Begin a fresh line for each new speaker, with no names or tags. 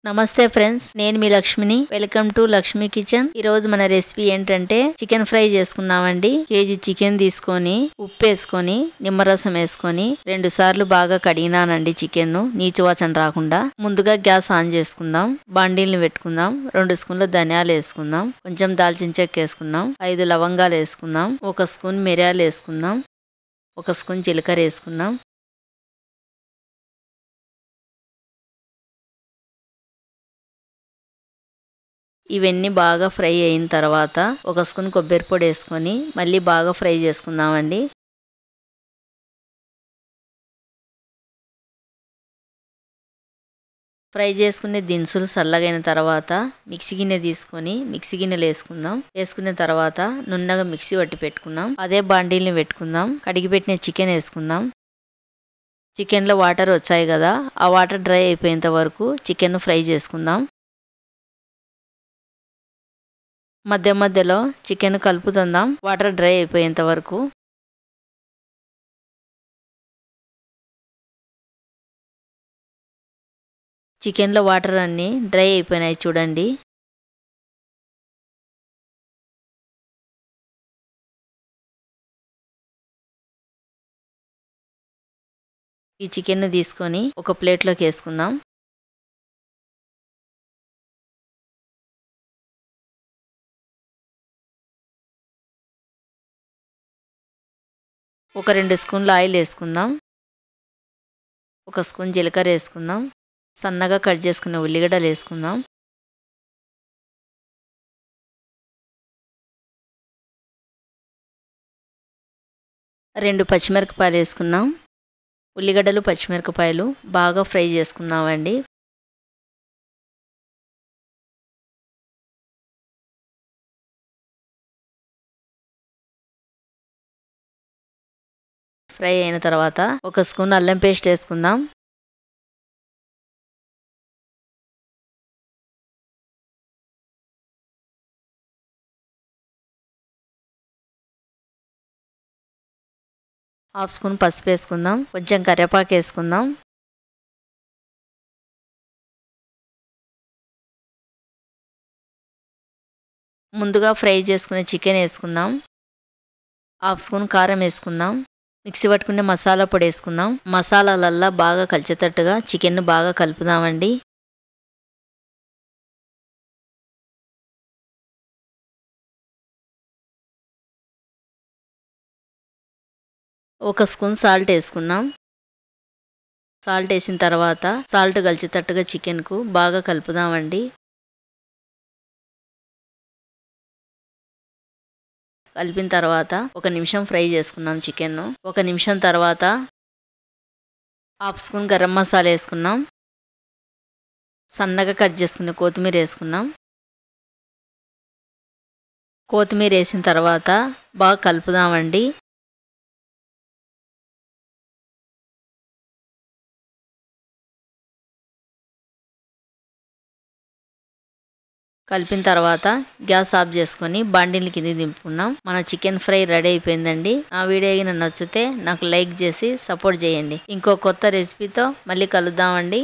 నమస్తే ఫ్రెండ్స్, నేను మీ లక్ష్మిని. Welcome to Lakshmi kitchen. ఈ రోజు మన రెసిపీ ఏంటంటే చికెన్ ఫ్రై చేసుకున్నామండి. కేజీ చికెన్ తీసుకొని ఉప్పు వేసుకొని నిమ్మరసం వేసుకొని 2 సార్లు బాగా కడిగినానండి చికెన్ ను, నీచు వాసన రాకుండా. ముందుగా గ్యాస్ ఆన్ చేసుకుందాం. బాండీల్ని పెట్టుకుందాం. 2 స్పూన్ల ధనియాలు వేసుకుందాం. కొంచెం దాల్చిన చెక్క వేసుకుందాం. 5 లవంగాలు వేసుకుందాం. 1 స్పూన్ మిరియాలు వేసుకుందాం. 1 స్పూన్ జీలకర్ర వేసుకుందాం. ఇవన్నీ బాగా ఫ్రై అయిన తర్వాత 1 స్పూన్ కొబ్బరి పొడి వేసుకొని మళ్ళీ బాగా ఫ్రై చేసుకుందామండి. ఫ్రై చేసుకునే దినుసులు చల్లగైన తర్వాత మిక్సీ గిన్నె తీసుకొని మిక్సీ గిన్నెలు వేసుకుందాం. వేసుకున్న తర్వాత నున్నగా మిక్సీ పట్టి పెట్టుకుందాం. అదే బాండీల్ని పెట్టుకుందాం. కడిగి పెట్టిన చికెన్ వేసుకుందాం. చికెన్లో వాటర్ వచ్చాయి కదా, ఆ వాటర్ డ్రై అయిపోయేంత వరకు చికెన్ ఫ్రై చేసుకుందాం. మధ్య మధ్యలో చికెన్ కలుపుతుందాం, వాటర్ డ్రై అయిపోయేంత వరకు. చికెన్లో వాటర్ అన్నీ డ్రై అయిపోయినాయి చూడండి. ఈ చికెన్ తీసుకొని ఒక ప్లేట్లోకి వేసుకుందాం. ఒక 2 స్పూన్ల ఆయిల్ వేసుకుందాం. 1 స్పూన్ జీలకర్ర వేసుకుందాం. సన్నగా కట్ చేసుకున్న ఉల్లిగడ్డలు వేసుకుందాం. రెండు పచ్చిమిరపకాయలు వేసుకున్నాం. ఉల్లిగడ్డలు పచ్చిమిరపకాయలు బాగా ఫ్రై చేసుకుందామండి. ఫ్రై అయిన తర్వాత 1 స్పూన్ అల్లం పేస్ట్ వేసుకుందాం. హాఫ్ స్పూన్ పసుపు వేసుకుందాం. కొంచెం కరివేపాకు వేసుకుందాం. ముందుగా ఫ్రై చేసుకునే చికెన్ వేసుకుందాం. హాఫ్ స్పూన్ కారం వేసుకుందాం. మిక్సీ పట్టుకునే మసాలా పొడి వేసుకుందాం. మసాలాలల్లా బాగా కలిసేటట్టుగా చికెన్ బాగా కలుపుదామండి. ఒక స్పూన్ సాల్ట్ వేసుకున్నాం. సాల్ట్ వేసిన తర్వాత సాల్ట్ కలిసేటట్టుగా చికెన్కు బాగా కలుపుదామండి. కలిపిన తర్వాత 1 నిమిషం ఫ్రై చేసుకున్నాం చికెన్ను. 1 నిమిషం తర్వాత హాఫ్ స్పూన్ గరం మసాలా వేసుకున్నాం. సన్నగా కట్ చేసుకునే కొత్తిమీర వేసుకున్నాం. కొత్తిమీర వేసిన తర్వాత బాగా కలుపుదామండి. కలిపిన తర్వాత గ్యాస్ ఆఫ్ చేసుకొని బాండీని కింద దింపుకున్నాం. మన చికెన్ ఫ్రై రెడీ అయిపోయిందండి. ఆ వీడియో అయినా నచ్చితే నాకు లైక్ చేసి సపోర్ట్ చేయండి. ఇంకో కొత్త రెసిపీతో మళ్ళీ కలుద్దామండి.